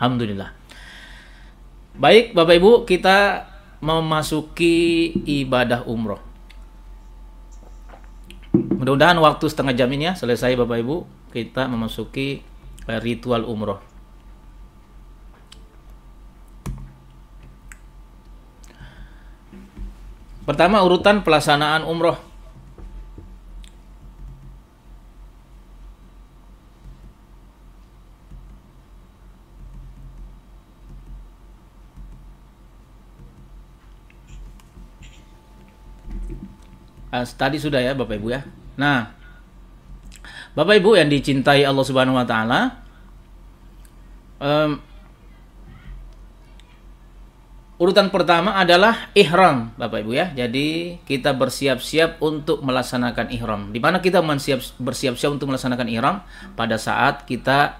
Alhamdulillah. Baik, Bapak Ibu, kita memasuki ibadah umroh. Mudah-mudahan waktu setengah jam ini ya selesai, Bapak Ibu. Kita memasuki ritual umroh. Pertama, urutan pelaksanaan umroh. Tadi sudah ya Bapak Ibu ya. Nah, Bapak Ibu yang dicintai Allah Subhanahu wa taala, urutan pertama adalah ihram, Bapak Ibu ya. Jadi kita bersiap-siap untuk melaksanakan ihram. Di mana kita bersiap-siap untuk melaksanakan ihram pada saat kita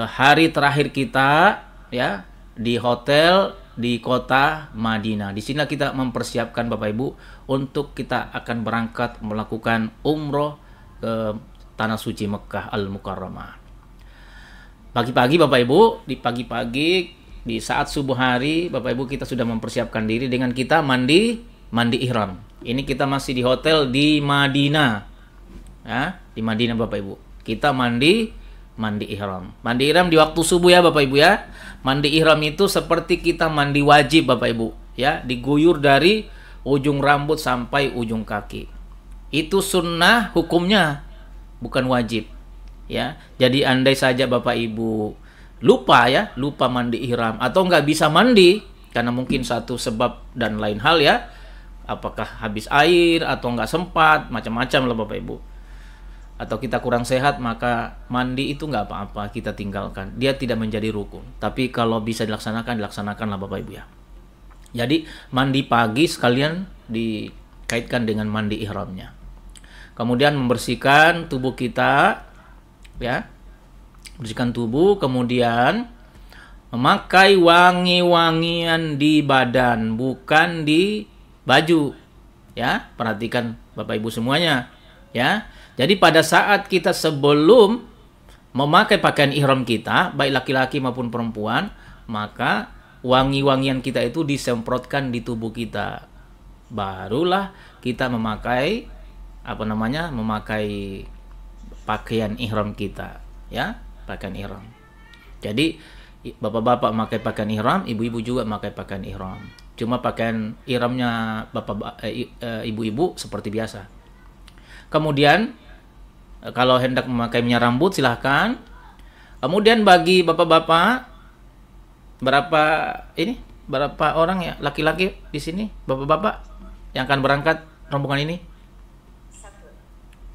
hari terakhir kita ya di hotel di kota Madinah. Di sini kita mempersiapkan Bapak Ibu untuk kita akan berangkat melakukan umroh ke tanah suci Mekah Al-Mukarramah. Pagi-pagi Bapak Ibu, di pagi-pagi di saat subuh hari Bapak Ibu kita sudah mempersiapkan diri dengan kita mandi ihram. Ini kita masih di hotel di Madinah. Ya, di Madinah Bapak Ibu. Kita mandi ihram. Mandi ihram di waktu subuh ya Bapak Ibu ya. Mandi ihram itu seperti kita mandi wajib Bapak Ibu ya, diguyur dari ujung rambut sampai ujung kaki. Itu sunnah hukumnya, bukan wajib ya. Jadi andai saja Bapak Ibu lupa mandi ihram atau nggak bisa mandi karena mungkin satu sebab dan lain hal ya, apakah habis air atau nggak sempat, macam-macam lah Bapak Ibu, atau kita kurang sehat, maka mandi itu nggak apa-apa, kita tinggalkan. Dia tidak menjadi rukun. Tapi kalau bisa dilaksanakanlah Bapak Ibu ya. Jadi mandi pagi sekalian dikaitkan dengan mandi ihramnya. Kemudian membersihkan tubuh kita ya. Bersihkan tubuh, kemudian memakai wangi-wangian di badan, bukan di baju. Ya, perhatikan Bapak Ibu semuanya ya. Jadi pada saat kita sebelum memakai pakaian ihram kita, baik laki-laki maupun perempuan, maka wangi-wangian kita itu disemprotkan di tubuh kita. Barulah kita memakai memakai pakaian ihram kita, ya, pakaian ihram. Jadi bapak-bapak memakai pakaian ihram, ibu-ibu juga memakai pakaian ihram. Cuma pakaian ihramnya ibu-ibu seperti biasa. Kemudian kalau hendak memakai minyak rambut silahkan. Kemudian bagi bapak-bapak, berapa orang ya laki-laki di sini, bapak-bapak yang akan berangkat rombongan ini?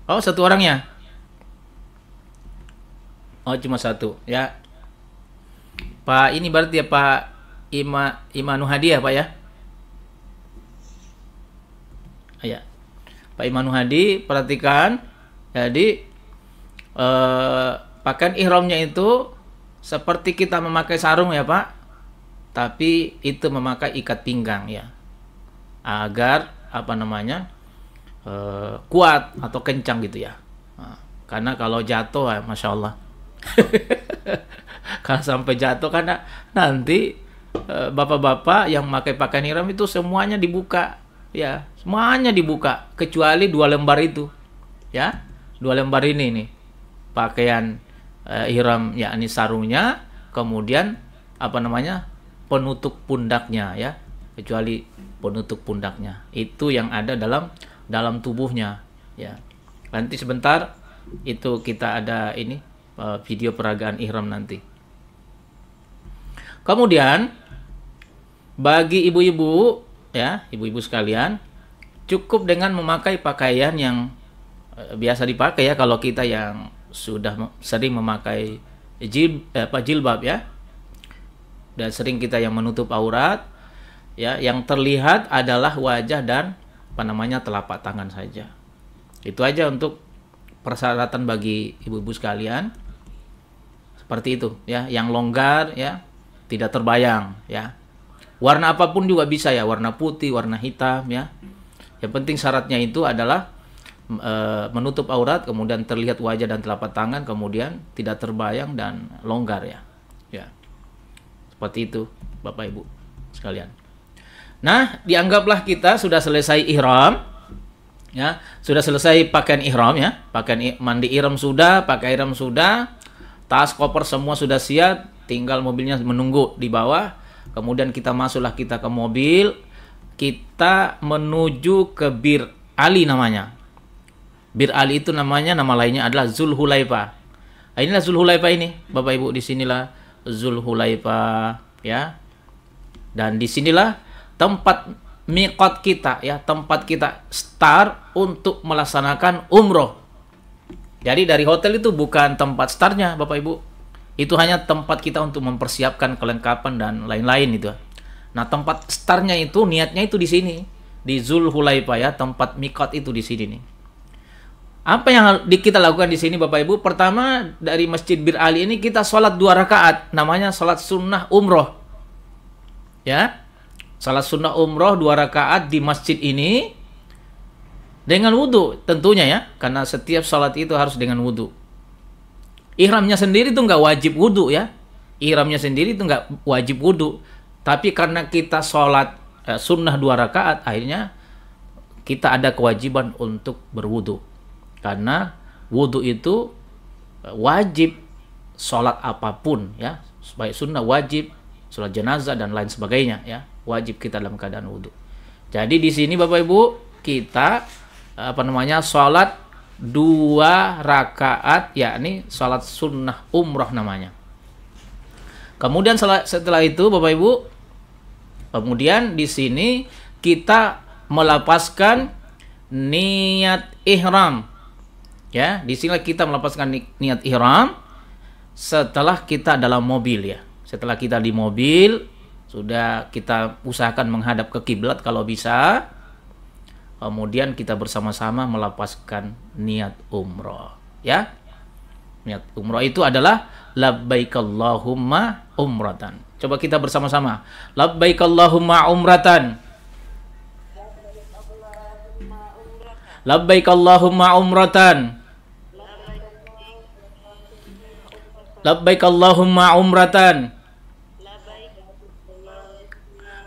Oh, satu orang ya? Oh, cuma satu ya. Pak ini berarti ya Pak Imanu Hadi ya Pak ya? Ya. Pak Imanu Hadi, perhatikan. Jadi pakaian ihramnya itu seperti kita memakai sarung ya Pak, tapi itu memakai ikat pinggang ya, agar kuat atau kencang gitu ya. Nah, karena kalau jatuh ya, Masya Allah. Kalau sampai jatuh karena nanti bapak-bapak yang memakai pakaian ihram itu semuanya dibuka ya, semuanya dibuka kecuali 2 lembar itu ya. 2 lembar ini nih pakaian ihram yakni sarungnya, kemudian penutup pundaknya ya, kecuali penutup pundaknya itu yang ada dalam tubuhnya ya. Nanti sebentar itu kita ada video peragaan ihram nanti. Kemudian bagi ibu-ibu ya, ibu-ibu sekalian, cukup dengan memakai pakaian yang biasa dipakai ya. Kalau kita yang sudah sering memakai jilbab ya, dan sering kita yang menutup aurat ya, yang terlihat adalah wajah dan telapak tangan saja. Itu aja untuk persyaratan bagi ibu-ibu sekalian, seperti itu ya, yang longgar ya, tidak terbayang ya. Warna apapun juga bisa ya, warna putih, warna hitam ya. Yang penting syaratnya itu adalah menutup aurat, kemudian terlihat wajah dan telapak tangan, kemudian tidak terbayang dan longgar ya. Ya. Seperti itu, Bapak Ibu sekalian. Nah, dianggaplah kita sudah selesai ihram, ya, sudah selesai pakaian ihram, ya, pakaian mandi ihram sudah, pakai ihram sudah, tas koper semua sudah siap, tinggal mobilnya menunggu di bawah. Kemudian kita masuklah kita ke mobil, kita menuju ke Bir Ali namanya. Bir Ali itu namanya, nama lainnya adalah Zulhulaifah. Nah, inilah Zulhulaifah ini, Bapak Ibu, disinilah Zulhulaifah, ya. Dan disinilah tempat miqat kita, ya, tempat kita start untuk melaksanakan umroh. Jadi dari hotel itu bukan tempat startnya, Bapak Ibu. Itu hanya tempat kita untuk mempersiapkan kelengkapan dan lain-lain itu. Nah, tempat startnya itu, niatnya itu di sini, di Zulhulaifah, ya, tempat miqat itu di sini nih. Apa yang kita lakukan di sini, Bapak Ibu? Pertama, dari Masjid Bir Ali ini kita sholat 2 rakaat, namanya sholat sunnah umroh, ya. Sholat sunnah umroh 2 rakaat di masjid ini dengan wudhu tentunya, ya, karena setiap sholat itu harus dengan wudhu. Ihramnya sendiri itu nggak wajib wudhu, ya. Ihramnya sendiri itu nggak wajib wudhu, tapi karena kita sholat sunnah 2 rakaat, akhirnya kita ada kewajiban untuk berwudhu. Karena wudhu itu wajib sholat apapun, ya, baik sunnah wajib, sholat jenazah dan lain sebagainya, ya, wajib kita dalam keadaan wudhu. Jadi di sini Bapak Ibu kita sholat 2 rakaat, yakni sholat sunnah umroh namanya. Kemudian setelah itu Bapak Ibu, kemudian di sini kita melapaskan niat ihram. Ya, di sini kita melepaskan niat ihram setelah kita dalam mobil, ya. Setelah kita di mobil, sudah kita usahakan menghadap ke kiblat kalau bisa. Kemudian kita bersama-sama melepaskan niat umroh, ya. Niat umroh itu adalah labbaik Allahumma umratan. Coba kita bersama-sama. Labbaik Allahumma umratan. Labbaik Allahumma umratan. Labbaik Allahumma umratan.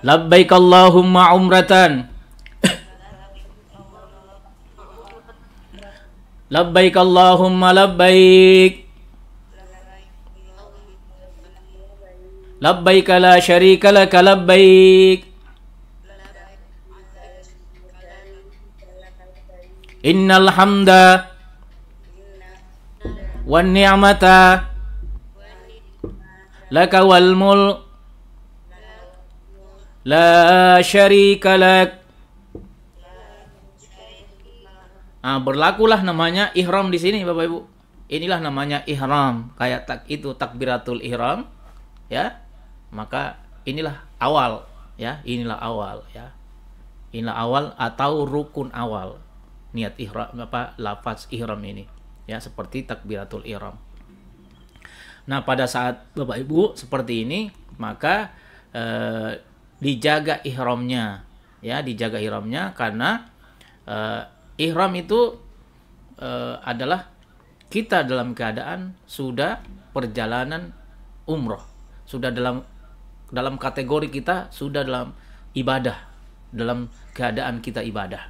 Labbaik Allahumma umratan. Labbaik Allahumma labbaik. Labbaik la syarika laka labbaik. Innal hamda wan ni'mata laka wal mulk la syarika lak. Nah, berlakulah namanya ihram di sini Bapak Ibu. Inilah namanya ihram, kayak takbiratul ihram, ya. Maka inilah awal, ya. Inilah awal, ya. Inilah awal atau rukun awal niat ihram, lafaz ihram ini, ya, seperti takbiratul ihram. Nah, pada saat Bapak Ibu seperti ini, maka dijaga ihramnya, ya, dijaga ihramnya, karena ihram itu adalah kita dalam keadaan sudah perjalanan umroh, sudah dalam kategori kita sudah dalam ibadah, dalam keadaan kita ibadah.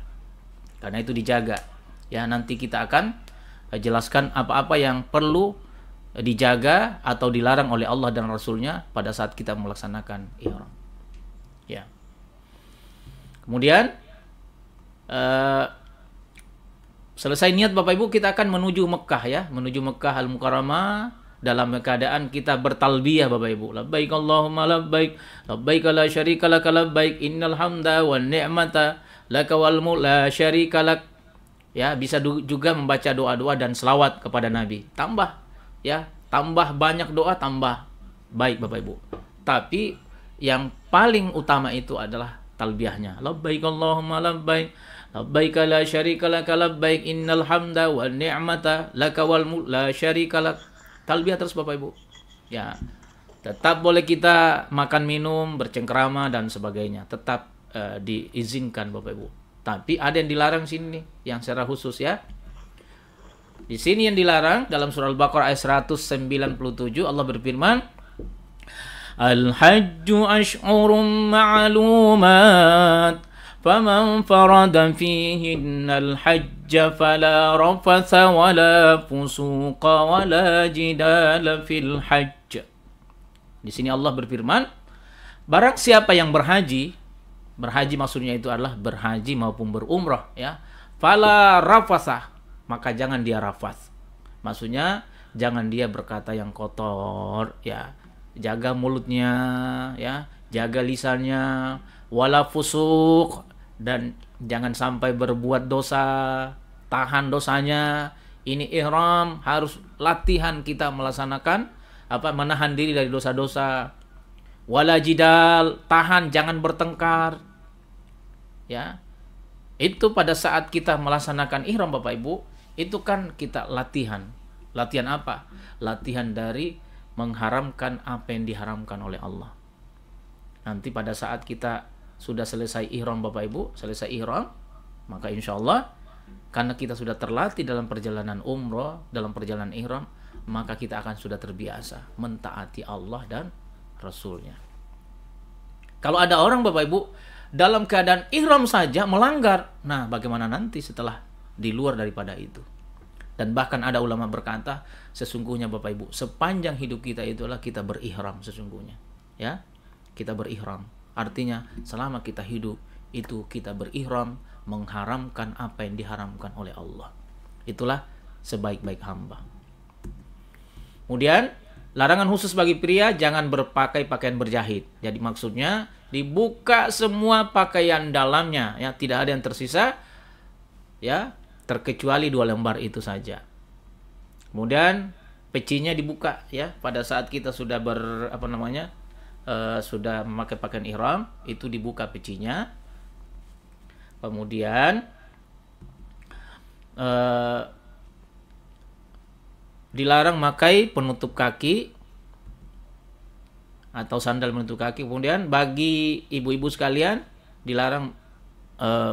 Karena itu dijaga, ya. Nanti kita akan jelaskan apa-apa yang perlu dijaga atau dilarang oleh Allah dan Rasulnya pada saat kita melaksanakan ihram, ya. Kemudian selesai niat Bapak Ibu, kita akan menuju Mekah, ya, menuju Mekah Al-Mukarramah dalam keadaan kita bertalbiyah Bapak Ibu. Labbaik Allahumma labbaik, labbaik la syarika laka labbaik, innal hamda wan ni'mata laka wal mulk la syarika lak. Ya, bisa juga membaca doa-doa dan selawat kepada Nabi. Tambah, ya, tambah banyak doa, tambah baik Bapak Ibu. Tapi yang paling utama itu adalah talbiyahnya. Labbaik Allahumma labbaik, labbaik la syarika laka labbaik, innal hamda wan ni'mata laka wal mulk la syarika lak. Talbiyah terus Bapak Ibu. Ya. Tetap boleh kita makan minum, bercengkrama dan sebagainya. Tetap diizinkan Bapak Ibu. Tapi ada yang dilarang sini nih, yang secara khusus, ya. Di sini yang dilarang dalam surah Al-Baqarah ayat 197 Allah berfirman, Al-hajju ash'urun ma'lumat faman farada fihinna al-hajja fala rafatha wala fusuqa wala jidala fil hajj. Di sini Allah berfirman, barang siapa yang berhaji maksudnya itu adalah berhaji maupun berumrah ya. Fala rafatha, maka jangan dia rafath. Maksudnya jangan dia berkata yang kotor ya. Jaga mulutnya ya, jaga lisannya, wala fusuk, dan jangan sampai berbuat dosa, tahan dosanya. Ini ihram, harus latihan kita melaksanakan menahan diri dari dosa-dosa. Wala jidal, tahan jangan bertengkar. Ya. Itu pada saat kita melaksanakan ihram Bapak Ibu, itu kan kita latihan. Latihan apa? Latihan dari mengharamkan apa yang diharamkan oleh Allah. Nanti pada saat kita sudah selesai ihram Bapak Ibu, selesai ihram, maka insya Allah karena kita sudah terlatih dalam perjalanan umroh, dalam perjalanan ihram, maka kita akan sudah terbiasa mentaati Allah dan Rasulnya. Kalau ada orang Bapak Ibu dalam keadaan ihram saja melanggar, nah bagaimana nanti setelah di luar daripada itu? Dan bahkan ada ulama berkata, sesungguhnya Bapak Ibu, sepanjang hidup kita itulah kita berihram sesungguhnya. Ya, kita berihram. Artinya selama kita hidup itu kita berihram mengharamkan apa yang diharamkan oleh Allah. Itulah sebaik-baik hamba. Kemudian larangan khusus bagi pria, jangan berpakai pakaian berjahit. Jadi maksudnya dibuka semua pakaian dalamnya, ya, tidak ada yang tersisa, ya, terkecuali 2 lembar itu saja. Kemudian pecinya dibuka ya pada saat kita sudah sudah memakai pakaian ihram, itu dibuka pecinya. Kemudian dilarang memakai penutup kaki atau sandal menutup kaki. Kemudian bagi ibu-ibu sekalian dilarang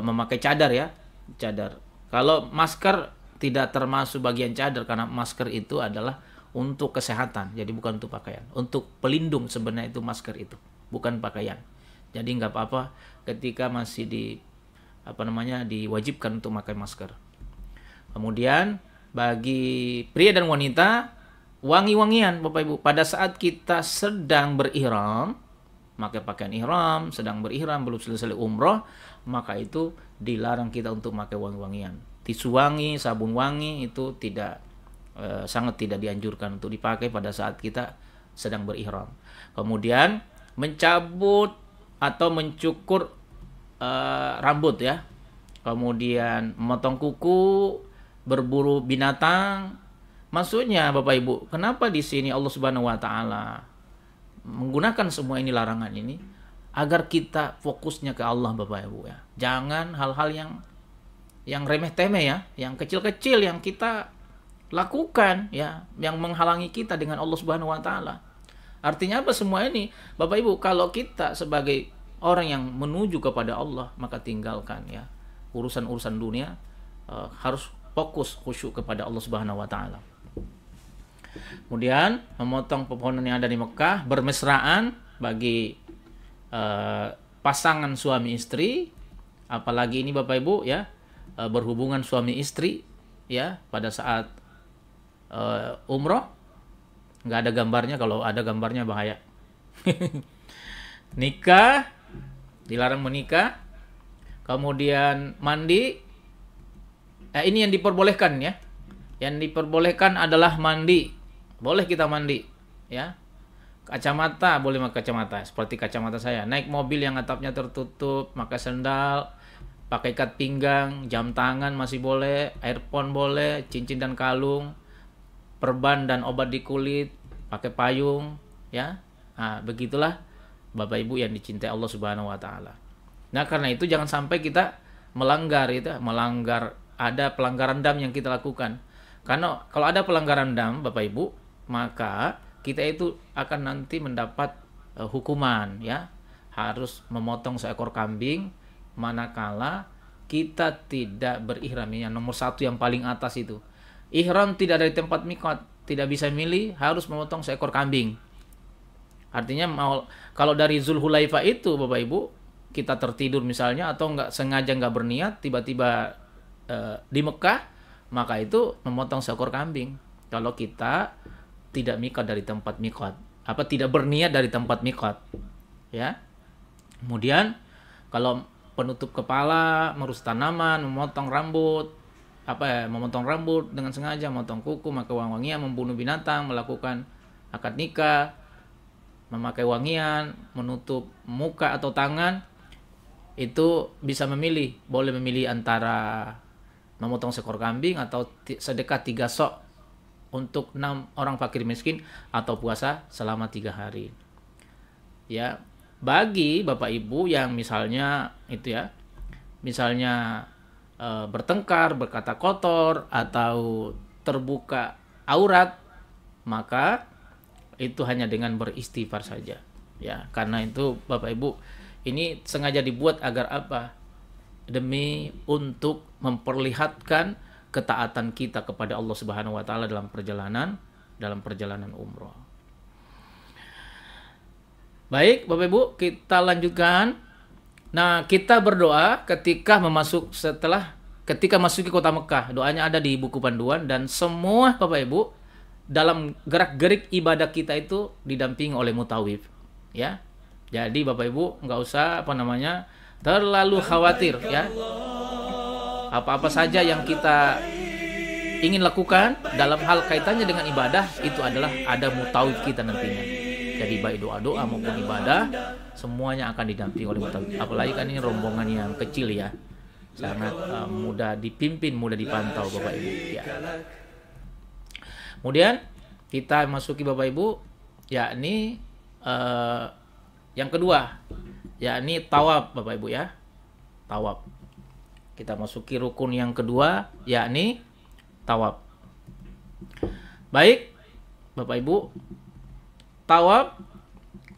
memakai cadar ya, cadar. Kalau masker tidak termasuk bagian cadar karena masker itu adalah untuk kesehatan, jadi bukan untuk pakaian. Untuk pelindung sebenarnya itu masker itu, bukan pakaian. Jadi nggak apa-apa ketika masih diwajibkan untuk memakai masker. Kemudian bagi pria dan wanita wangi-wangian Bapak Ibu. Pada saat kita sedang berihram, pakai pakaian ihram, sedang berihram, belum selesai umroh, maka itu dilarang kita untuk pakai wangi-wangian. Tisu wangi, sabun wangi itu sangat tidak dianjurkan untuk dipakai pada saat kita sedang berihram. Kemudian mencabut atau mencukur rambut ya. Kemudian memotong kuku, berburu binatang. Maksudnya Bapak Ibu, kenapa di sini Allah Subhanahu wa taala menggunakan semua ini larangan ini agar kita fokusnya ke Allah Bapak Ibu ya. Jangan hal-hal yang remeh-temeh ya, yang kecil-kecil yang kita lakukan ya, yang menghalangi kita dengan Allah Subhanahu wa taala. Artinya apa semua ini? Bapak Ibu, kalau kita sebagai orang yang menuju kepada Allah, maka tinggalkan ya urusan-urusan dunia, harus fokus khusyuk kepada Allah Subhanahu wa taala. Kemudian memotong pepohonan yang ada di Mekah, bermesraan bagi pasangan suami istri, apalagi ini Bapak Ibu ya, berhubungan suami istri ya pada saat umroh. Nggak ada gambarnya, kalau ada gambarnya bahaya. Nikah, dilarang menikah. Kemudian mandi, ini yang diperbolehkan ya. Yang diperbolehkan adalah mandi. Boleh kita mandi ya. Kacamata, boleh pakai kacamata seperti kacamata saya. Naik mobil yang atapnya tertutup, pakai sendal, pakai ikat pinggang, jam tangan masih boleh, earphone boleh, cincin dan kalung, perban dan obat di kulit, pakai payung ya. Nah, begitulah Bapak Ibu yang dicintai Allah Subhanahu wa taala. Nah, karena itu jangan sampai kita melanggar ada pelanggaran HAM yang kita lakukan. Karena kalau ada pelanggaran HAM Bapak Ibu, maka kita itu akan nanti mendapat hukuman ya. Harus memotong seekor kambing manakala kita tidak berihram. Yang nomor 1 yang paling atas itu. Ihram tidak dari tempat miqat, tidak bisa milih, harus memotong seekor kambing. Artinya kalau dari Zulhulaifah itu Bapak Ibu, kita tertidur misalnya atau nggak sengaja nggak berniat tiba-tiba di Mekah, maka itu memotong seekor kambing. Kalau kita tidak miqat dari tempat miqat, tidak berniat dari tempat miqat, ya. Kemudian kalau penutup kepala, merus tanaman, memotong rambut, memotong rambut dengan sengaja, memotong kuku, memakai wangian, membunuh binatang, melakukan akad nikah, memakai wangian, menutup muka atau tangan, itu bisa memilih, boleh memilih antara memotong seekor kambing atau sedekah 3 sok untuk 6 orang fakir miskin atau puasa selama 3 hari. Ya, bagi Bapak Ibu yang misalnya itu ya, misalnya bertengkar, berkata kotor atau terbuka aurat, maka itu hanya dengan beristighfar saja. Ya, karena itu Bapak Ibu, ini sengaja dibuat agar apa? Demi untuk memperlihatkan ketaatan kita kepada Allah Subhanahu wa taala dalam perjalanan umroh. Baik, Bapak Ibu, kita lanjutkan. Nah, kita berdoa ketika masuki kota Mekah. Doanya ada di buku panduan, dan semua Bapak Ibu dalam gerak-gerik ibadah kita itu didampingi oleh mutawif, ya. Jadi Bapak Ibu nggak usah terlalu khawatir, ya. Apa-apa saja yang kita ingin lakukan dalam hal kaitannya dengan ibadah itu adalah ada mutawif kita nantinya. Jadi baik doa-doa maupun ibadah semuanya akan didampingi oleh mutawif. Apalagi kan ini rombongan yang kecil, ya, sangat mudah dipimpin, mudah dipantau Bapak Ibu, ya. Kemudian kita masuki Bapak Ibu, yakni yang kedua, yakni tawaf Bapak Ibu, ya. Tawaf. Kita masuki rukun yang kedua, yakni tawaf. Baik Bapak Ibu, tawaf,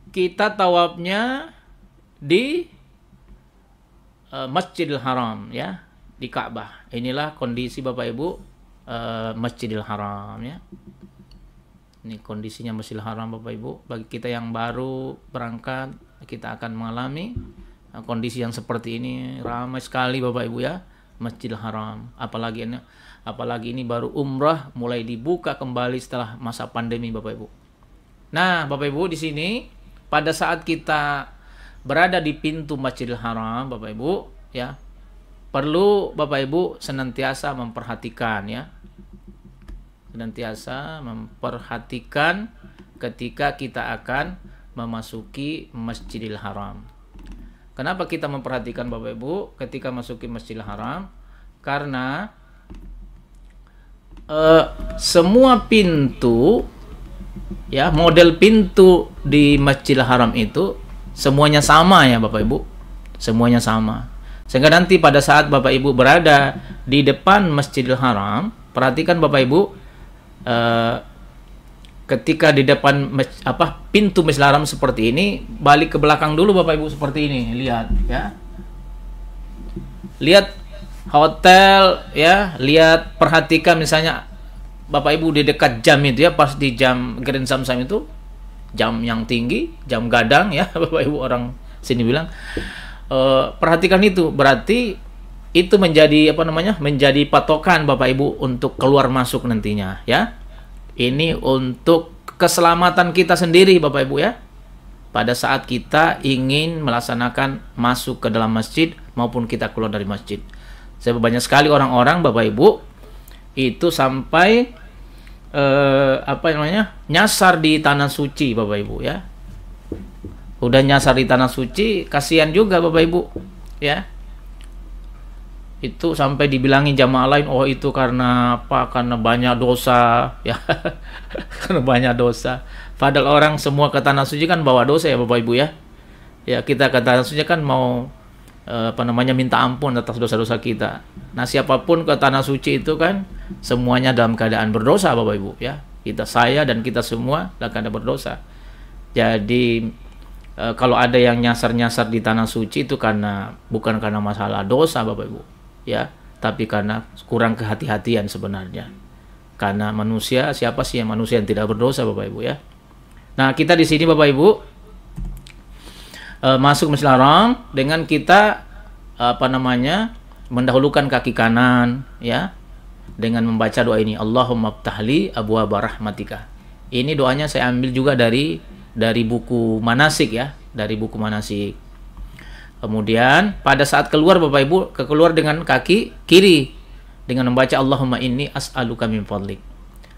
kita tawafnya di Masjidil Haram, ya, di Ka'bah. Inilah kondisi Bapak Ibu Masjidil Haram, ya. Ini kondisinya Masjidil Haram Bapak Ibu. Bagi kita yang baru berangkat, kita akan mengalami kondisi yang seperti ini. Ramai sekali Bapak Ibu, ya, Masjidil Haram. Apalagi ini baru umrah, mulai dibuka kembali setelah masa pandemi Bapak Ibu. Nah, Bapak Ibu, di sini pada saat kita berada di pintu Masjidil Haram Bapak Ibu, ya, perlu Bapak Ibu senantiasa memperhatikan, ya. Senantiasa memperhatikan ketika kita akan memasuki Masjidil Haram. Kenapa kita memperhatikan Bapak Ibu ketika masuki Masjidil Haram? Karena semua pintu, ya, model pintu di Masjidil Haram itu semuanya sama, ya Bapak Ibu. Semuanya sama. Sehingga nanti pada saat Bapak Ibu berada di depan Masjidil Haram, perhatikan Bapak Ibu, ketika di depan pintu Masjidil Haram seperti ini, balik ke belakang dulu Bapak Ibu seperti ini, lihat, ya. Lihat hotel, ya, lihat, perhatikan misalnya Bapak Ibu di dekat jam itu, ya, pas di jam Grand Zamzam itu, jam yang tinggi, jam gadang, ya, Bapak Ibu orang sini bilang. Perhatikan itu, berarti itu menjadi menjadi patokan Bapak Ibu untuk keluar masuk nantinya, ya. Ini untuk keselamatan kita sendiri Bapak Ibu, ya. Pada saat kita ingin melaksanakan masuk ke dalam masjid maupun kita keluar dari masjid. Sebab banyak sekali orang-orang Bapak Ibu itu sampai nyasar di tanah suci Bapak Ibu, ya. Udah nyasar di tanah suci, kasihan juga Bapak Ibu, ya. Itu sampai dibilangin jamaah lain, oh itu karena apa? Karena banyak dosa, ya. Karena banyak dosa. Padahal orang semua ke tanah suci kan bawa dosa, ya Bapak Ibu, ya. Ya, kita ke tanah suci kan mau minta ampun atas dosa-dosa kita. Nah, siapapun ke tanah suci itu kan semuanya dalam keadaan berdosa Bapak Ibu, ya. Saya dan kita semua dalam keadaan berdosa. Jadi kalau ada yang nyasar-nyasar di tanah suci itu bukan karena masalah dosa Bapak Ibu, ya, tapi karena kurang kehati-hatian sebenarnya. Karena manusia, siapa sih yang manusia yang tidak berdosa Bapak Ibu, ya. Nah, kita di sini Bapak Ibu masuk Masjidil Haram dengan kita mendahulukan kaki kanan, ya, dengan membaca doa ini, Allahumma ftahli abwaaba rahmatika. Ini doanya saya ambil juga dari buku manasik, ya, dari buku manasik. Kemudian pada saat keluar Bapak Ibu, keluar dengan kaki kiri dengan membaca Allahumma inni as'aluka min fadlik.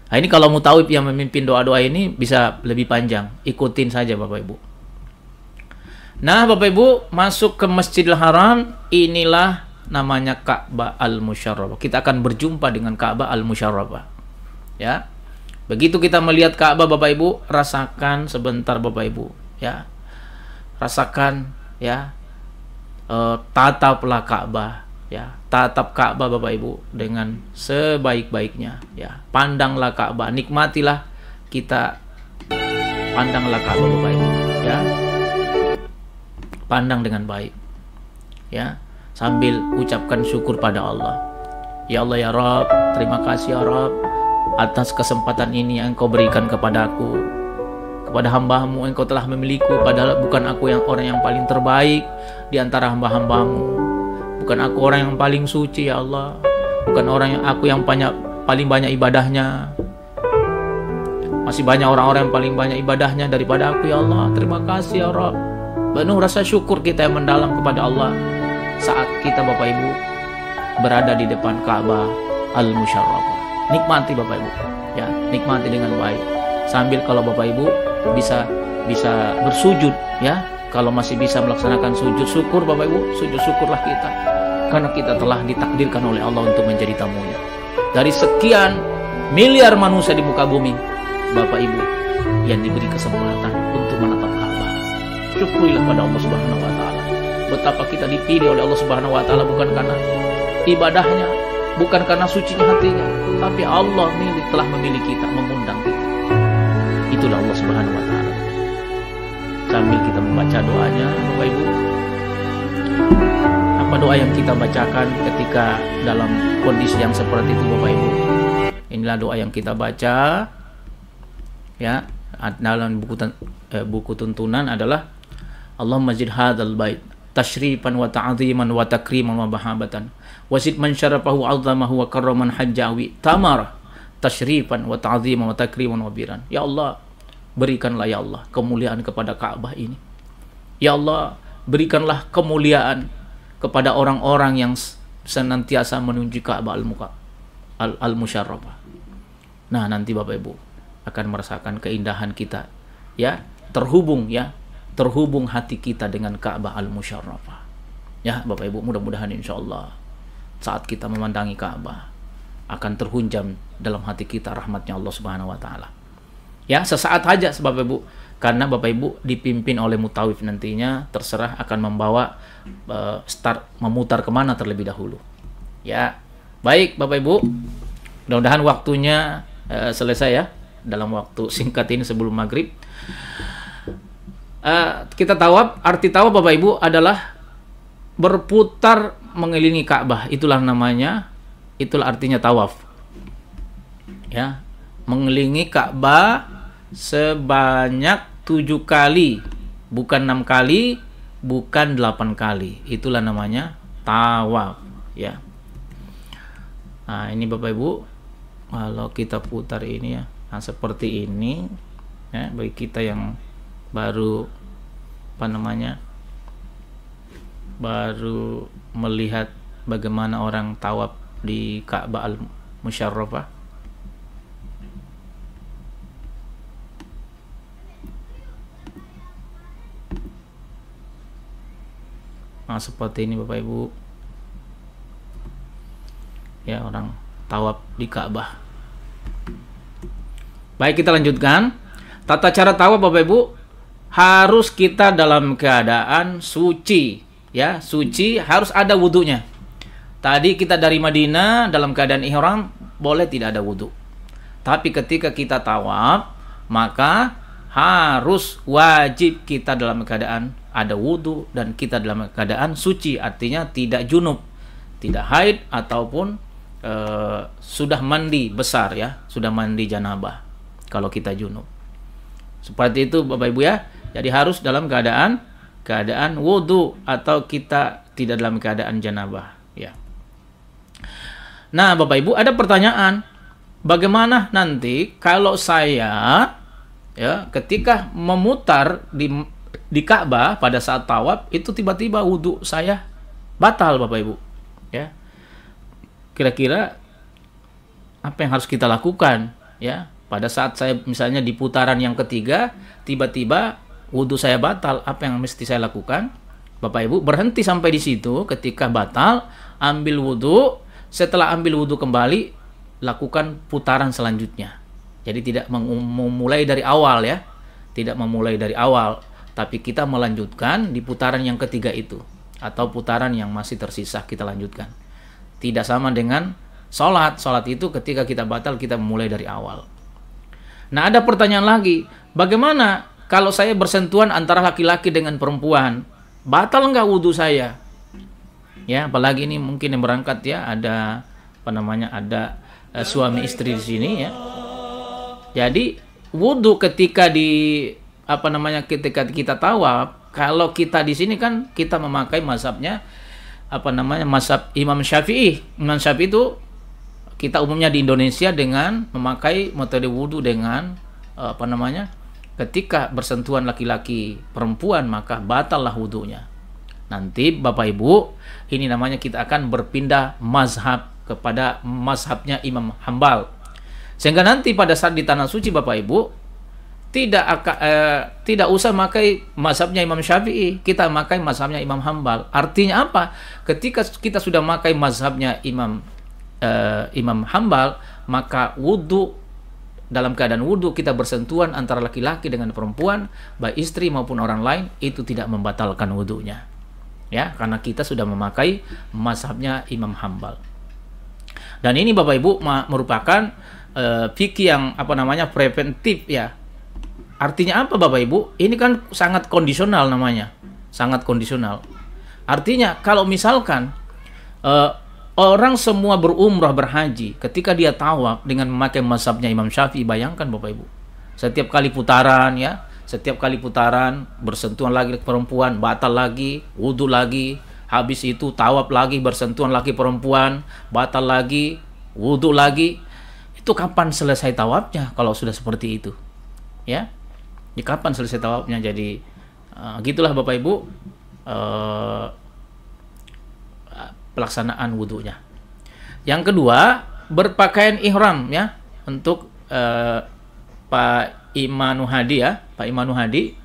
Nah, ini kalau mutawib yang memimpin doa-doa ini bisa lebih panjang. Ikutin saja Bapak Ibu. Nah, Bapak Ibu, masuk ke Masjidil Haram, inilah namanya Ka'bah Al-Musyarrafah. Kita akan berjumpa dengan Ka'bah Al-Musyarrafah. Ya. Begitu kita melihat Ka'bah Bapak Ibu, rasakan sebentar Bapak Ibu, ya. Rasakan, ya. Tataplah Ka'bah, ya. Tatap Ka'bah Bapak Ibu dengan sebaik-baiknya, ya. Pandanglah Ka'bah, nikmatilah kita, pandanglah Ka'bah Bapak Ibu, ya. Pandang dengan baik, ya, sambil ucapkan syukur pada Allah. Ya Allah ya Rabb, terima kasih ya Rabb atas kesempatan ini yang Engkau berikan kepadaku, kepada hamba-Mu. Engkau telah memilikiku, padahal bukan aku yang orang yang paling terbaik di antara hamba-hamba-Mu. Bukan aku orang yang paling suci ya Allah. Bukan orang yang aku yang paling banyak ibadahnya. Masih banyak orang-orang yang paling banyak ibadahnya daripada aku ya Allah. Terima kasih ya Rabb. Penuh rasa syukur kita yang mendalam kepada Allah saat kita Bapak Ibu berada di depan Ka'bah Al-Musyarrafah. Nikmati Bapak Ibu, ya, nikmati dengan baik. Sambil kalau Bapak Ibu bisa bersujud, ya. Kalau masih bisa melaksanakan sujud syukur Bapak Ibu, sujud syukurlah kita. Karena kita telah ditakdirkan oleh Allah untuk menjadi tamunya. Dari sekian miliar manusia di muka bumi, Bapak Ibu yang diberi kesempatan untuk menatap Ka'bah. Syukurilah pada Allah Subhanahu wa taala. Betapa kita dipilih oleh Allah Subhanahu wa taala bukan karena ibadahnya, bukan karena sucinya hatinya, tapi Allah telah memilih kita, mengundang kita. Itulah Allah Subhanahu wa taala. Sambil kita membaca doanya, Bapak Ibu, apa doa yang kita bacakan ketika dalam kondisi yang seperti itu Bapak Ibu? Inilah doa yang kita baca, ya, dalam buku tuntunan adalah Allahumma zid hadzal bait tasyrifan wa ta'ziman wa takriman wa mahabbatan wazid man syarafahu 'azzamahu wa karraman hajjawi tamar tasyrifan wa ta'ziman wa takriman wa biran. Ya Allah, berikanlah ya Allah kemuliaan kepada Ka'bah ini. Ya Allah, berikanlah kemuliaan kepada orang-orang yang senantiasa menuju Ka'bah Al-Musyarrafah. Nah, nanti Bapak Ibu akan merasakan keindahan kita, ya, terhubung hati kita dengan Ka'bah Al-Musyarrafah. Ya, Bapak Ibu, mudah-mudahan insyaallah saat kita memandangi Ka'bah akan terhunjam dalam hati kita rahmatnya Allah Subhanahu wa taala. Ya, sesaat saja Bapak Ibu, karena Bapak Ibu dipimpin oleh mutawif nantinya, terserah akan membawa start memutar kemana terlebih dahulu. Ya, baik Bapak Ibu, mudah-mudahan waktunya selesai ya dalam waktu singkat ini sebelum maghrib. Kita tawaf, arti tawaf Bapak Ibu adalah berputar mengelilingi Ka'bah. Itulah namanya, itulah artinya tawaf. Ya, mengelilingi Ka'bah sebanyak 7 kali, bukan 6 kali, bukan 8 kali. Itulah namanya tawaf, ya. Nah, ini Bapak Ibu, kalau kita putar ini ya, nah seperti ini ya, bagi kita yang baru baru melihat bagaimana orang tawaf di Ka'bah Al-Musyarrafah. Nah, seperti ini Bapak Ibu, ya, orang tawaf di Ka'bah. Baik, kita lanjutkan. Tata cara tawaf Bapak Ibu harus kita dalam keadaan suci, ya, suci, harus ada wudunya. Tadi kita dari Madinah dalam keadaan ihram, boleh tidak ada wudu. Tapi ketika kita tawaf, maka harus wajib kita dalam keadaan ada wudu dan kita dalam keadaan suci, artinya tidak junub, tidak haid ataupun sudah mandi besar, ya, sudah mandi janabah kalau kita junub. Seperti itu Bapak Ibu ya. Jadi harus dalam keadaan keadaan wudu atau kita tidak dalam keadaan janabah, ya. Nah, Bapak Ibu, ada pertanyaan, bagaimana nanti kalau saya ya ketika memutar di Ka'bah pada saat tawaf itu tiba-tiba wudu saya batal, Bapak Ibu, ya. Kira-kira apa yang harus kita lakukan, ya? Pada saat saya misalnya di putaran yang ketiga tiba-tiba wudu saya batal, apa yang mesti saya lakukan? Bapak Ibu, berhenti sampai di situ. Ketika batal, ambil wudu. Setelah ambil wudu kembali, lakukan putaran selanjutnya. Jadi tidak memulai dari awal, ya. Tidak memulai dari awal, tapi kita melanjutkan di putaran yang ketiga itu, atau putaran yang masih tersisa kita lanjutkan. Tidak sama dengan sholat. Sholat itu ketika kita batal, kita memulai dari awal. Nah, ada pertanyaan lagi, bagaimana kalau saya bersentuhan antara laki-laki dengan perempuan? Batal nggak wudhu saya? Ya, apalagi ini mungkin yang berangkat, ya, ada ada suami istri di sini, ya. Jadi wudhu ketika ketika kita tawaf, kalau kita di sini kan kita memakai mazhabnya mazhab Imam Syafi'i. Imam Syafi'i itu kita umumnya di Indonesia dengan memakai metode wudhu dengan ketika bersentuhan laki-laki perempuan maka batallah wudhunya. Nanti Bapak Ibu, ini namanya kita akan berpindah mazhab kepada mazhabnya Imam Hambal. Sehingga nanti pada saat di tanah suci Bapak Ibu tidak usah pakai mazhabnya Imam Syafi'i, kita pakai mazhabnya Imam Hambal. Artinya apa? Ketika kita sudah pakai mazhabnya Imam Hambal, maka wudhu, dalam keadaan wudhu kita bersentuhan antara laki-laki dengan perempuan, baik istri maupun orang lain, itu tidak membatalkan wudhunya, ya, karena kita sudah memakai mazhabnya Imam Hambal. Dan ini Bapak Ibu merupakan fikih yang preventif, ya. Artinya apa Bapak Ibu? Ini kan sangat kondisional namanya, sangat kondisional. Artinya kalau misalkan orang semua berumrah berhaji, ketika dia tawaf dengan memakai mazhabnya Imam Syafi'i, bayangkan Bapak Ibu, setiap kali putaran, ya, setiap kali putaran bersentuhan lagi perempuan, batal lagi, wudhu lagi, habis itu tawaf lagi, bersentuhan lagi perempuan, batal lagi, wudhu lagi. Itu kapan selesai tawafnya kalau sudah seperti itu, ya? Di kapan selesai tawafnya? Jadi gitulah Bapak Ibu pelaksanaan wudhunya. Yang kedua, berpakaian ihram, ya, untuk Pak Imanu Hadi, ya, Pak Imanu Hadi.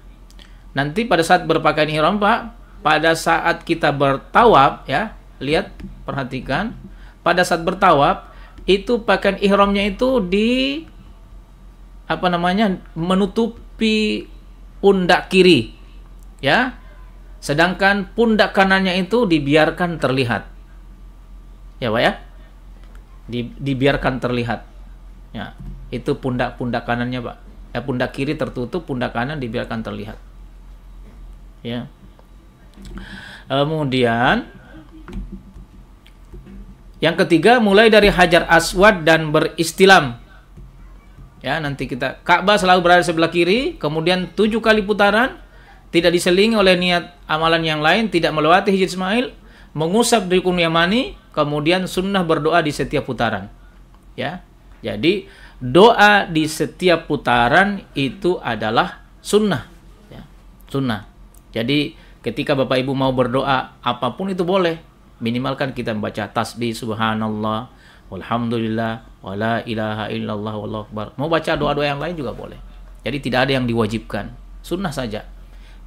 Nanti pada saat berpakaian ihram, Pak, pada saat kita bertawaf, ya, lihat, perhatikan, pada saat bertawaf itu pakaian ihramnya itu menutupi pundak kiri, ya, sedangkan pundak kanannya itu dibiarkan terlihat. Ya Pak, ya, dibiarkan terlihat, ya, itu pundak kanannya Pak, pundak kiri tertutup, pundak kanan dibiarkan terlihat, ya. Kemudian yang ketiga, mulai dari Hajar Aswad dan beristilam, ya. Nanti kita Ka'bah selalu berada sebelah kiri, kemudian 7 kali putaran, tidak diselingi oleh niat amalan yang lain, tidak melewati Hijr Ismail, mengusap di rukun yamani, kemudian sunnah berdoa di setiap putaran, ya. Jadi doa di setiap putaran itu adalah sunnah, ya, sunnah. Jadi ketika Bapak Ibu mau berdoa apapun itu boleh, minimalkan kita membaca tasbih subhanallah walhamdulillah wala ilaha illallah wallahu akbar. Mau baca doa-doa yang lain juga boleh. Jadi tidak ada yang diwajibkan, sunnah saja.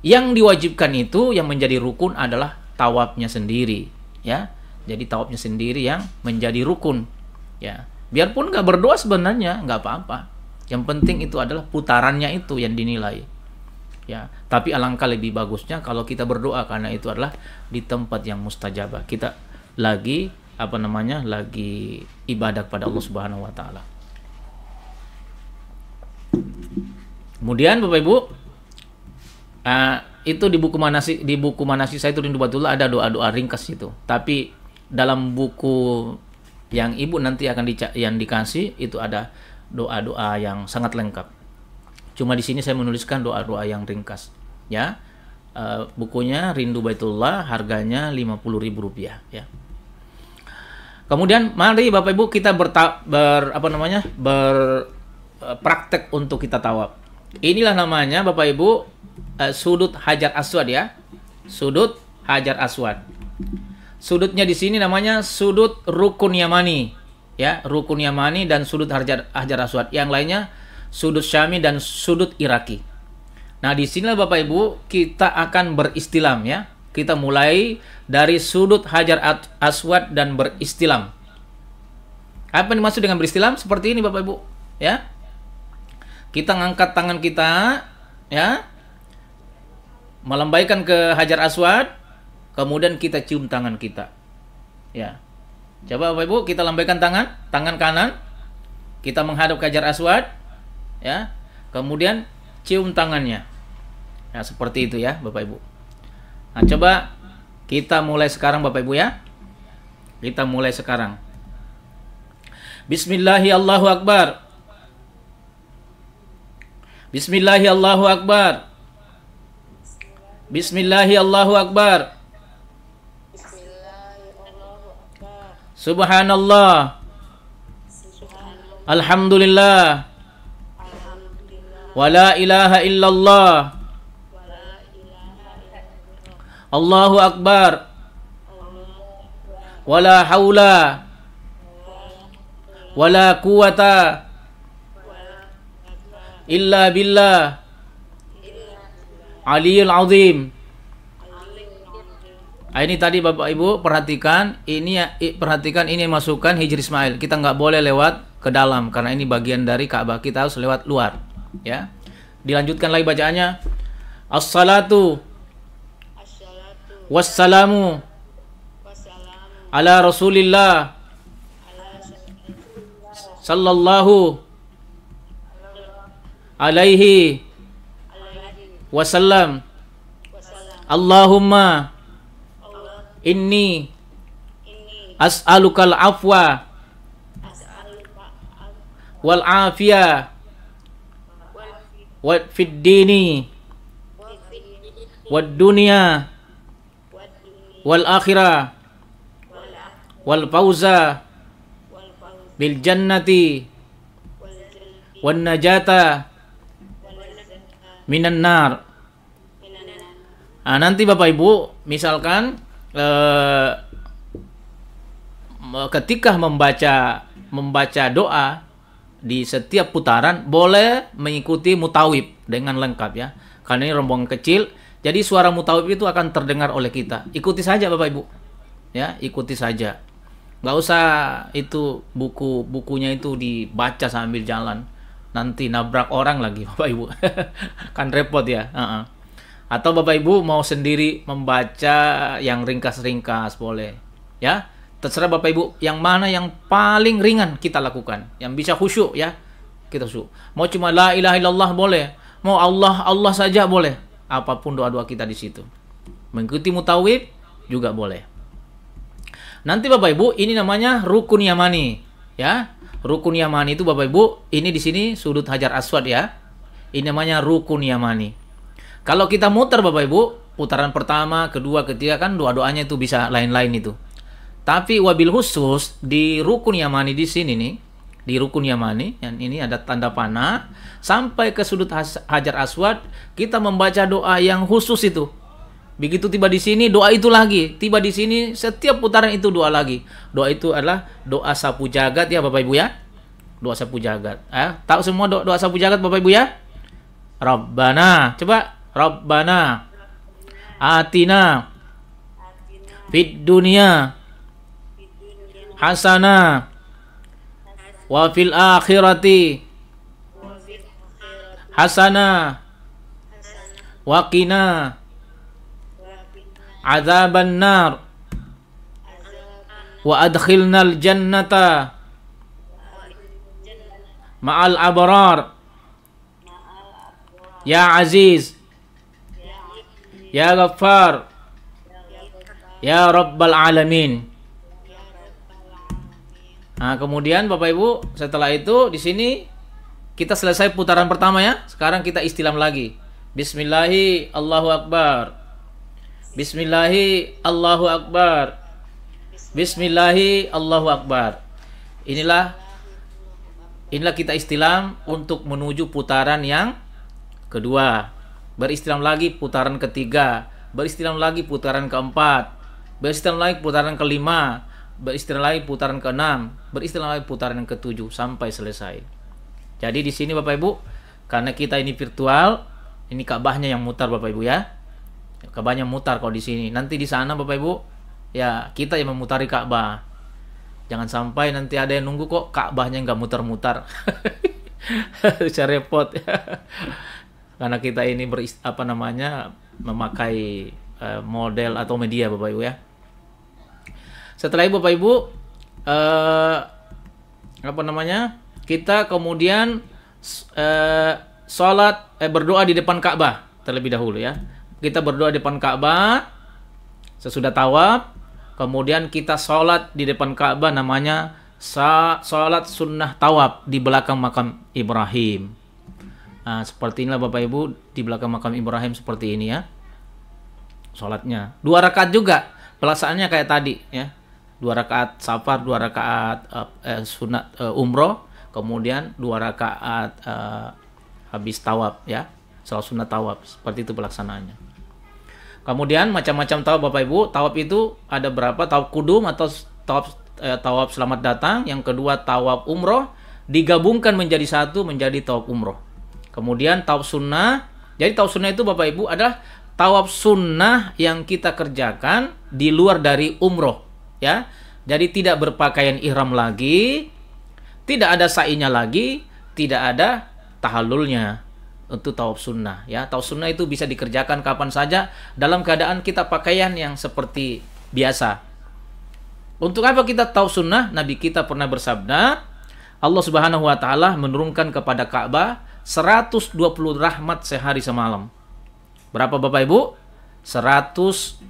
Yang diwajibkan itu yang menjadi rukun adalah tawafnya sendiri, ya. Jadi tawafnya sendiri yang menjadi rukun, ya. Biarpun nggak berdoa sebenarnya nggak apa-apa. Yang penting itu adalah putarannya itu yang dinilai, ya. Tapi alangkah lebih bagusnya kalau kita berdoa, karena itu adalah di tempat yang mustajabah. Kita lagi lagi ibadah kepada Allah Subhanahu wa taala. Kemudian Bapak Ibu, itu di buku manasik saya itu Rindubatullah ada doa-doa ringkas itu. Tapi dalam buku yang Ibu nanti akan yang dikasih itu ada doa-doa yang sangat lengkap. Cuma di sini saya menuliskan doa-doa yang ringkas, ya. bukunya Rindu Baitullah, harganya Rp50.000 ya. Kemudian mari Bapak Ibu kita berpraktek untuk kita tawaf. Inilah namanya Bapak Ibu sudut Hajar Aswad ya. Sudut Hajar Aswad. Sudutnya di sini namanya sudut Rukun Yamani ya, Rukun Yamani dan sudut Hajar Aswad. Yang lainnya sudut Syami dan sudut Iraki. Nah, di sinilah Bapak Ibu kita akan beristilam ya. Kita mulai dari sudut Hajar Aswad dan beristilam. Apa yang dimaksud dengan beristilam? Seperti ini Bapak Ibu ya. Kita ngangkat tangan kita ya, melambaikan ke Hajar Aswad, kemudian kita cium tangan kita ya. Coba Bapak Ibu kita lambaikan tangan kanan, kita menghadap ke Hajar Aswad ya, kemudian cium tangannya. Nah, seperti itu ya Bapak Ibu. Nah, coba kita mulai sekarang Bapak Ibu ya. Kita mulai sekarang. Bismillahi Allahu Akbar. Bismillahi Allahu Akbar. Bismillahi Allahu Akbar. Subhanallah. Alhamdulillah. Wala ilaha illallah. Allahu Akbar. Wala haula wala quwata illa billah aliyul azim. Ini tadi Bapak Ibu perhatikan ini masukkan Hijri Ismail. Kita nggak boleh lewat ke dalam karena ini bagian dari Ka'bah, kita harus lewat luar ya. Dilanjutkan lagi bacaannya. As-salatu wassalamu ala Rasulillah sallallahu alaihi wasallam. Allahumma inni as'alukal afwa wal afiyah wa fid dini wad dunya wal akhirah wal fauza bil jannati wan najata minan nar. Nah, nanti Bapak Ibu misalkan ketika membaca doa di setiap putaran boleh mengikuti mutawib dengan lengkap ya. Karena ini rombongan kecil, jadi suara mutawib itu akan terdengar oleh kita. Ikuti saja Bapak Ibu. Ya, ikuti saja. Nggak usah itu bukunya itu dibaca sambil jalan. Nanti nabrak orang lagi Bapak Ibu. Kan repot ya. Atau Bapak Ibu mau sendiri membaca yang ringkas-ringkas boleh. Ya, terserah Bapak Ibu yang mana yang paling ringan kita lakukan. Yang bisa khusyuk ya. Kita khusyuk. Mau cuma la ilaha illallah boleh. Mau Allah saja boleh. Apapun doa-doa kita di situ. Mengikuti mutawib juga boleh. Nanti Bapak Ibu ini namanya Rukun Yamani ya. Rukun Yamani itu Bapak Ibu, ini di sini sudut Hajar Aswad ya. Ini namanya Rukun Yamani. Kalau kita muter Bapak Ibu, putaran pertama, kedua, ketiga kan doa-doanya itu bisa lain-lain itu. Tapi wabil khusus di Rukun Yamani di sini nih, di Rukun Yamani yang ini ada tanda panah sampai ke sudut Hajar Aswad, kita membaca doa yang khusus itu. Begitu tiba di sini doa itu lagi, tiba di sini setiap putaran itu doa lagi. Doa itu adalah doa sapu jagat ya Bapak Ibu ya. Doa sapu jagat. Tahu semua doa sapu jagat Bapak Ibu ya? Rabbana, coba Rabbana atina fid dunya hasanah wa fil akhirati hasanah wa qina azaban nar wa adkhilnal jannata ma'al abrar ya aziz ya ghaffar ya rabbal alamin. Nah, kemudian Bapak Ibu setelah itu di sini kita selesai putaran pertama ya. Sekarang kita istilam lagi. Bismillahi Allahu Akbar. Bismillahi Allahu Akbar. Bismillahi Allahu Akbar. Inilah kita istilam untuk menuju putaran yang kedua. Beristilam lagi putaran ketiga. Beristilam lagi putaran keempat. Beristilam lagi putaran kelima. Beristilam lagi putaran keenam. Beristilam lagi putaran ketujuh sampai selesai. Jadi di sini Bapak Ibu, karena kita ini virtual, ini Ka'bahnya yang mutar Bapak Ibu ya. Ka'bahnya mutar kalau di sini. Nanti di sana Bapak Ibu, ya kita yang memutari Ka'bah. Jangan sampai nanti ada yang nunggu kok Ka'bahnya nggak mutar-mutar. Bisa repot ya. Karena kita ini memakai model atau media Bapak Ibu ya. Setelah itu Bapak Ibu kita kemudian berdoa di depan Ka'bah terlebih dahulu ya. Kita berdoa di depan Ka'bah sesudah tawaf. Kemudian kita sholat di depan Ka'bah, namanya sholat sunnah tawaf di belakang makam Ibrahim. Nah, seperti inilah Bapak Ibu, di belakang makam Ibrahim seperti ini ya. Sholatnya 2 rakaat juga, pelaksanaannya kayak tadi ya. 2 rakaat safar, 2 rakaat sunat umroh, kemudian 2 rakaat habis tawaf ya. Sholat sunnah tawaf, seperti itu pelaksanaannya. Kemudian macam-macam tawaf Bapak Ibu. Tawaf itu ada berapa? Tawaf kudum atau tawaf selamat datang. Yang kedua tawaf umroh, digabungkan menjadi satu menjadi tawaf umroh. Kemudian tawaf sunnah. Jadi tawaf sunnah itu Bapak Ibu adalah tawaf sunnah yang kita kerjakan di luar dari umroh ya. Jadi tidak berpakaian ihram lagi, tidak ada sa'inya lagi, tidak ada tahallulnya. Untuk tawaf sunnah ya. Tawaf sunnah itu bisa dikerjakan kapan saja dalam keadaan kita pakaian yang seperti biasa. Untuk apa kita tawaf sunnah? Nabi kita pernah bersabda, Allah Subhanahu wa taala menurunkan kepada Ka'bah 120 rahmat sehari semalam. Berapa Bapak Ibu? 120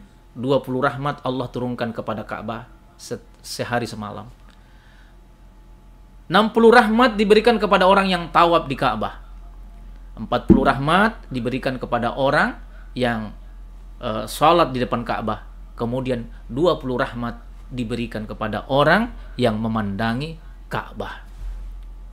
rahmat Allah turunkan kepada Ka'bah sehari semalam. 60 rahmat diberikan kepada orang yang tawaf di Ka'bah. 40 rahmat diberikan kepada orang yang sholat di depan Ka'bah. Kemudian 20 rahmat diberikan kepada orang yang memandangi Ka'bah.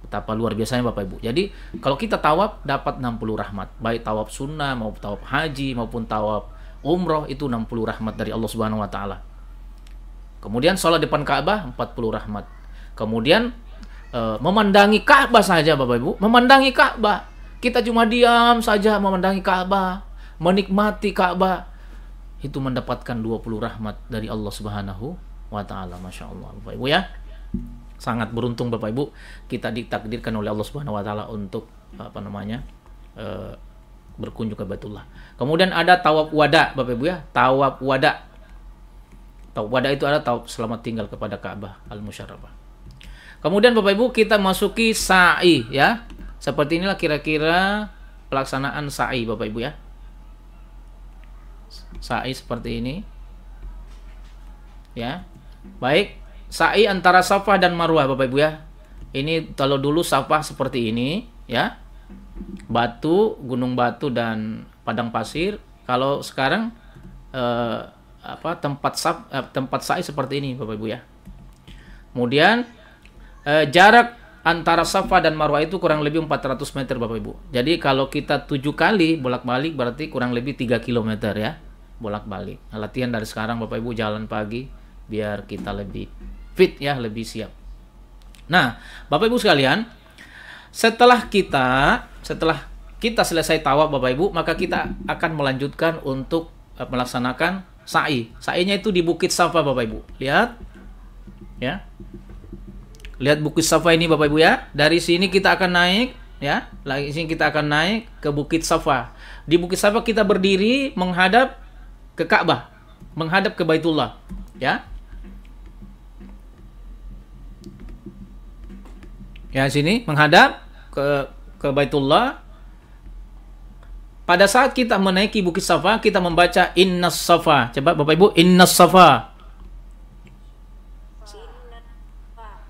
Betapa luar biasanya Bapak Ibu. Jadi kalau kita tawaf dapat 60 rahmat. Baik tawaf sunnah maupun tawaf haji maupun tawaf umroh itu 60 rahmat dari Allah Subhanahu wa taala. Kemudian sholat di depan Ka'bah 40 rahmat. Kemudian memandangi Ka'bah saja Bapak Ibu. Memandangi Ka'bah. Kita cuma diam saja memandangi Ka'bah, menikmati Ka'bah, itu mendapatkan 20 rahmat dari Allah Subhanahu wa taala. Masya Allah Bapak Ibu ya. Sangat beruntung Bapak Ibu, kita ditakdirkan oleh Allah Subhanahu wa taala untuk berkunjung ke Baitullah. Kemudian ada tawaf wada Bapak Ibu ya, tawaf wada. Tawaf wada itu adalah tawaf selamat tinggal kepada Ka'bah al-Musyarrafah. Kemudian Bapak Ibu kita masuki sa'i ya. Seperti inilah kira-kira pelaksanaan sa'i Bapak Ibu ya. Sa'i seperti ini. Ya. Baik, sa'i antara Safa dan Marwah Bapak Ibu ya. Ini kalau dulu Safa seperti ini ya. Batu, gunung batu dan padang pasir. Kalau sekarang tempat sa'i seperti ini Bapak Ibu ya. Kemudian jarak antara Safa dan Marwah itu kurang lebih 400 meter Bapak Ibu. Jadi kalau kita 7 kali bolak-balik berarti kurang lebih 3 km ya. Bolak-balik. Nah, latihan dari sekarang Bapak Ibu jalan pagi biar kita lebih fit ya, lebih siap. Nah, Bapak Ibu sekalian, setelah kita selesai tawaf Bapak Ibu, maka kita akan melanjutkan untuk melaksanakan sa'i. Sa'inya itu di Bukit Safa Bapak Ibu. Lihat. Ya. Lihat Bukit Safa ini Bapak Ibu ya. Dari sini kita akan naik ya. Lagi sini kita akan naik ke Bukit Safa. Di Bukit Safa kita berdiri menghadap ke Ka'bah, menghadap ke Baitullah ya. Ya sini menghadap ke Baitullah. Pada saat kita menaiki Bukit Safa, kita membaca Innas Safa. Coba Bapak Ibu, Innas Safa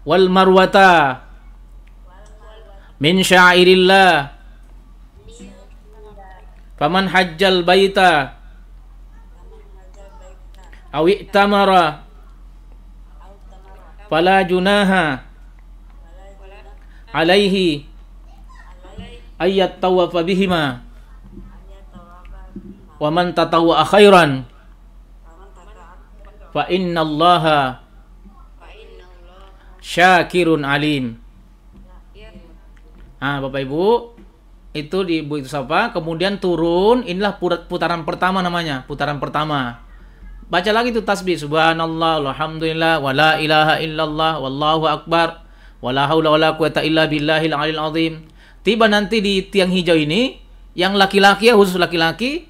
wal marwata min syairillah faman hajjal baita awi tamara fala junaha alaihi ayat tawafa bihima wa man tatawwa khairan fa innallaha syakirun alim. Bapak Ibu, itu di Bukit Safa, kemudian turun, inilah putaran pertama namanya, putaran pertama. Baca lagi itu tasbih, subhanallah, alhamdulillah, wala ilaha illallah, wallahu akbar, wala haula wala quwata illa billahil aliyil azim. Tiba nanti di tiang hijau ini, yang laki-laki ya, khusus laki-laki,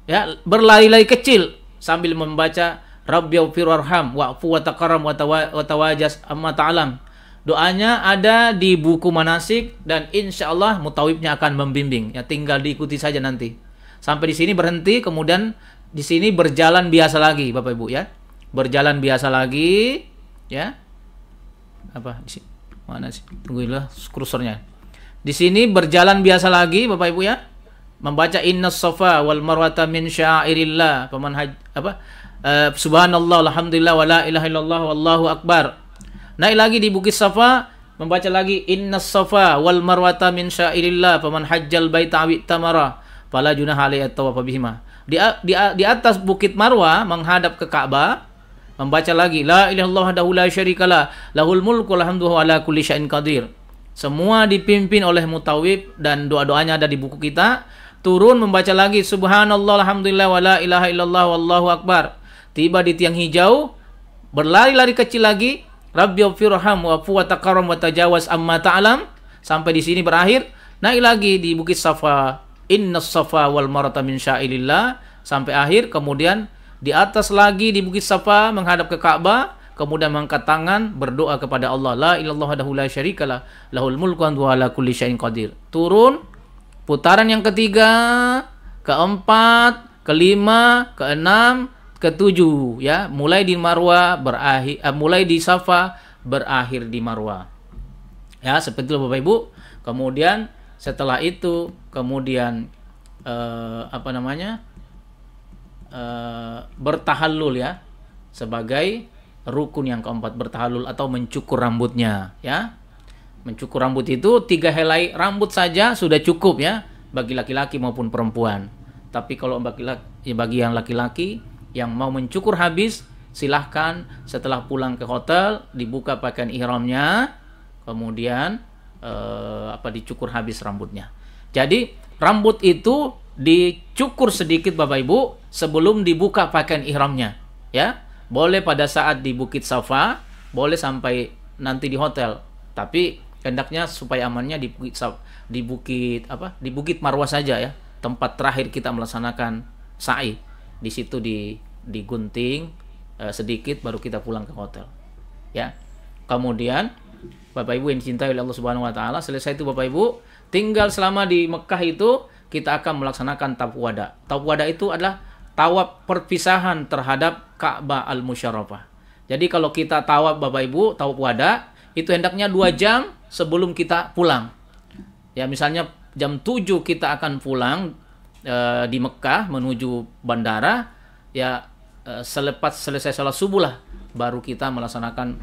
ya, berlari-lari kecil sambil membaca Rabbi ighfir warham wa'fu wa taqarram wa tawajas amma ta'lam. Doanya ada di buku manasik dan insya Allah mutawibnya akan membimbing. Ya, tinggal diikuti saja nanti. Sampai di sini berhenti, kemudian di sini berjalan biasa lagi, Bapak Ibu ya. Berjalan biasa lagi, ya. Apa di sini? Mana sih? Tunggulah kursornya. Di sini berjalan biasa lagi, Bapak Ibu ya. Membaca innas safa wal marwata min syairillah. Subhanallah, alhamdulillah, wala ilaha illallah, wallahu akbar. Naik lagi di Bukit Safa, membaca lagi innas safa wal marwata min syairillah faman hajjal baita awi tamara fala junaha alaihi at-tawaf bihima. Di atas Bukit Marwa menghadap ke Ka'bah, membaca lagi la ilaha illallah wahdahu la syarikalah lahul mulku wal hamdu ala kulli syai'in qadir. Semua dipimpin oleh mutawib dan doa-doanya ada di buku kita. Turun membaca lagi subhanallah alhamdulillah wala ilaha illallah wallahu akbar. Tiba di tiang hijau, berlari-lari kecil lagi, Rabbi ighfirham wa'fu wa taqarram wa tajawaz amma ta'lam. Sampai di sini berakhir. Naik lagi di Bukit Safa, innas safa wal marwata min syairillah, sampai akhir. Kemudian di atas lagi di Bukit Safa menghadap ke Ka'bah, kemudian mengangkat tangan berdoa kepada Allah, la ilallah wahdahu la syarikalah lahul mulku wa ala kulli syai'in qadir. Turun putaran yang ketiga, keempat, kelima, keenam, ketujuh, ya, mulai di Marwa berakhir, mulai di Safa berakhir di Marwa, ya, seperti itu Bapak Ibu. Kemudian setelah itu kemudian bertahallul, ya, sebagai rukun yang keempat, bertahallul atau mencukur rambutnya, ya. Mencukur rambut itu 3 helai rambut saja sudah cukup, ya, bagi laki-laki maupun perempuan. Tapi kalau bagi yang laki-laki yang mau mencukur habis, silahkan setelah pulang ke hotel dibuka pakaian ihramnya, kemudian dicukur habis rambutnya. Jadi rambut itu dicukur sedikit Bapak Ibu sebelum dibuka pakaian ihramnya, ya. Boleh pada saat di Bukit Safa, boleh sampai nanti di hotel. Tapi hendaknya supaya amannya di Bukit Marwah saja, ya. Tempat terakhir kita melaksanakan sa'i. Di situ digunting sedikit baru kita pulang ke hotel, ya. Kemudian Bapak Ibu yang dicintai oleh Allah Subhanahu wa taala, selesai itu Bapak Ibu, tinggal selama di Mekah itu kita akan melaksanakan tawaf wada. Tawaf wada itu adalah tawaf perpisahan terhadap Ka'bah Al-Musyarrafah. Jadi kalau kita tawaf Bapak Ibu, tawaf wada itu hendaknya 2 jam sebelum kita pulang. Ya, misalnya jam 7 kita akan pulang di Mekah menuju bandara, ya, selepas selesai salat subuh lah baru kita melaksanakan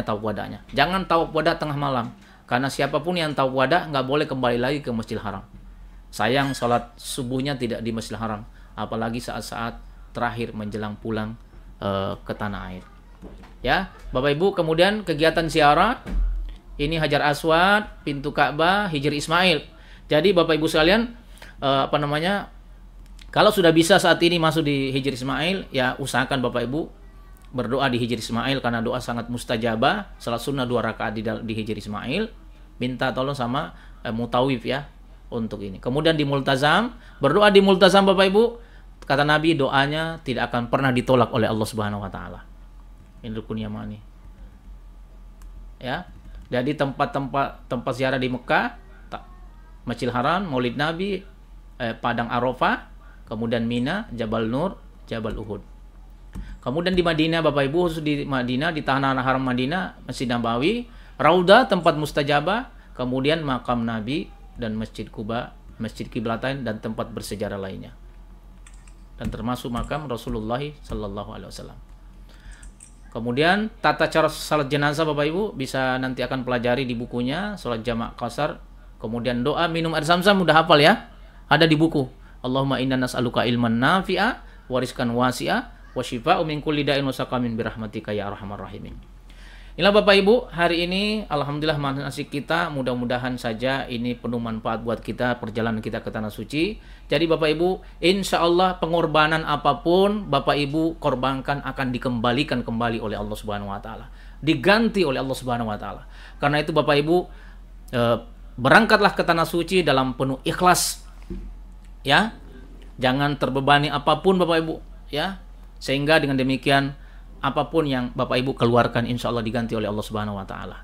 tawaf wadanya. Jangan tawaf wada tengah malam, karena siapapun yang tawaf wada nggak boleh kembali lagi ke Masjidil Haram. Sayang salat subuhnya tidak di Masjidil Haram, apalagi saat-saat terakhir menjelang pulang ke tanah air. Ya, Bapak Ibu, kemudian kegiatan ziarah ini Hajar Aswad, pintu Ka'bah, Hijr Ismail. Jadi Bapak Ibu sekalian, kalau sudah bisa saat ini masuk di Hijr Ismail, ya usahakan Bapak Ibu berdoa di Hijr Ismail, karena doa sangat mustajabah. Salat sunnah 2 rakaat di Hijr Ismail. Minta tolong sama mutawif, ya, untuk ini. Kemudian di Multazam, berdoa di Multazam Bapak Ibu. Kata Nabi, doanya tidak akan pernah ditolak oleh Allah Subhanahu wa taala. Ini rukun yamani. Ya. Jadi tempat ziarah di Mekah, Masjidil Haram, Maulid Nabi, Padang Arafah, kemudian Mina, Jabal Nur, Jabal Uhud. Kemudian di Madinah Bapak Ibu, khusus di Madinah, di Tanah Haram Madinah, Masjid Nabawi, Raudah tempat mustajabah, kemudian makam Nabi dan Masjid Quba, Masjid Qiblatain dan tempat bersejarah lainnya. dan termasuk makam Rasulullah sallallahu alaihi wasallam. Kemudian tata cara salat jenazah Bapak Ibu bisa nanti akan pelajari di bukunya salat jamak qasar. Kemudian doa minum air zam-zam udah hafal ya? Ada di buku. Allahumma inna nas'aluka ilman nafi'a wa rizqan wasi'a wa syifa'u min kulli da'in wa saqamin bi rahmatika ya arhamar rahimin. Inilah Bapak Ibu, hari ini alhamdulillah manasik kita, mudah-mudahan saja ini penuh manfaat buat kita perjalanan kita ke tanah suci. Jadi Bapak Ibu, insya Allah pengorbanan apapun Bapak Ibu korbankan akan dikembalikan kembali oleh Allah Subhanahu wa taala. Diganti oleh Allah Subhanahu wa taala. Karena itu Bapak Ibu berangkatlah ke tanah suci dalam penuh ikhlas. Ya. Jangan terbebani apapun Bapak Ibu, ya. Sehingga dengan demikian apapun yang Bapak Ibu keluarkan insya Allah diganti oleh Allah Subhanahu wa taala.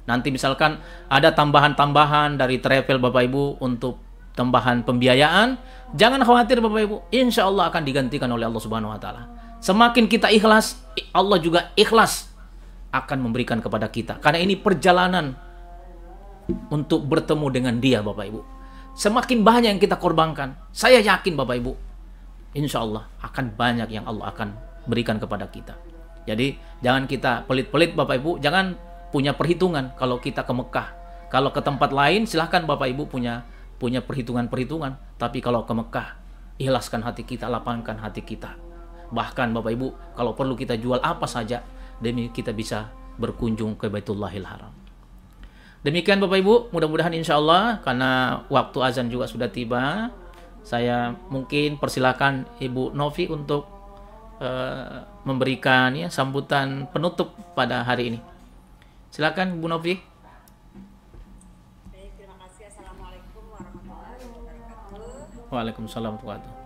Nanti misalkan ada tambahan-tambahan dari travel Bapak Ibu untuk tambahan pembiayaan, jangan khawatir Bapak Ibu, insya Allah akan digantikan oleh Allah Subhanahu wa taala. Semakin kita ikhlas, Allah juga ikhlas akan memberikan kepada kita. Karena ini perjalanan untuk bertemu dengan Dia Bapak Ibu. Semakin banyak yang kita korbankan, saya yakin Bapak Ibu, insya Allah akan banyak yang Allah akan berikan kepada kita. Jadi jangan kita pelit-pelit Bapak Ibu, jangan punya perhitungan kalau kita ke Mekah. Kalau ke tempat lain silahkan Bapak Ibu punya perhitungan-perhitungan. Tapi kalau ke Mekah, ikhlaskan hati kita, lapangkan hati kita. Bahkan Bapak Ibu, kalau perlu kita jual apa saja demi kita bisa berkunjung ke Baitullahil Haram. Demikian Bapak Ibu, mudah-mudahan insya Allah karena waktu azan juga sudah tiba, saya mungkin persilakan Ibu Novi untuk memberikan ya sambutan penutup pada hari ini. Silakan Bu Novi. Baik, terima kasih. Assalamualaikum warahmatullahi wabarakatuh. Waalaikumsalam warahmatullahi wabarakatuh.